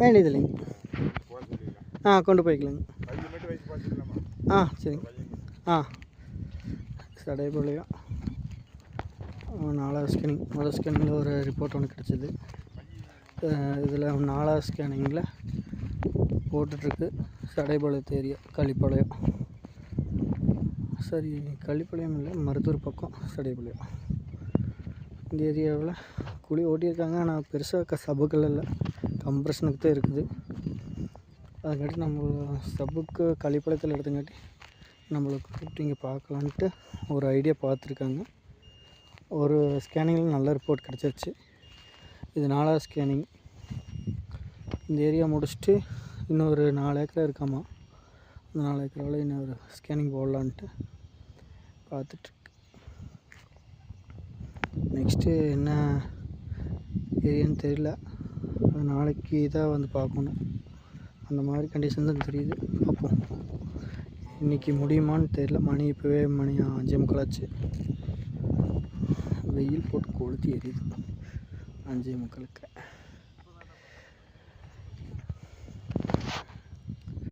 வேண்டியது இல்லைங்க. கொண்டு போய்க்கலாங்க. சரிங்க. சடையபாளையம் 4வது ஸ்கேனிங். முதல் ஸ்கேனிங்கில் ஒரு ரிப்போர்ட் ஒன்று கிடச்சிது. இதில் 4வது ஸ்கேனிங்கில் போட்டுட்ருக்கு. சடையபாளையத்து ஏரியா கள்ளிப்பாளையம். சரி, கள்ளிப்பாளையம் இல்லை, மருதூர் பக்கம் சடையபாளையம். இந்த ஏரியாவில் குழி ஓட்டியிருக்காங்க. ஆனால் பெருசாக சபுக்கள் இல்லை, கம்ப்ரெஷனுக்கு தான் இருக்குது. அதுக்காட்டி நம்ம சப்புக்கு கள்ளிப்பாளையத்தில் எடுத்தங்காட்டி நம்மளுக்கு கூப்பிட்டு இங்கே பார்க்கலான்ட்டு ஒரு ஐடியா பார்த்துருக்காங்க. ஒரு ஸ்கேனிங்கில் நல்ல ரிப்போர்ட் கிடச்சிருச்சு. இது 4வது ஸ்கேனிங். இந்த ஏரியா முடிச்சுட்டு இன்னொரு 4 ஏக்கர் இருக்காமா. அந்த 4 ஏக்கரால் இன்னொரு ஸ்கேனிங் போடலான்ட்டு பார்த்துட்ருக்கு. நெக்ஸ்ட்டு என்ன ஏரியான்னு தெரியல. அது நாளைக்கு தான் வந்து பார்க்கணும். அந்த மாதிரி கண்டிஷன் தான் தெரியுது. பார்ப்போம், இன்றைக்கி முடியுமான்னு தெரியல. இப்போவே மணி 5:45 ஆச்சு. வெயில் போட்டு கொளுத்தி எரியுது 5:45.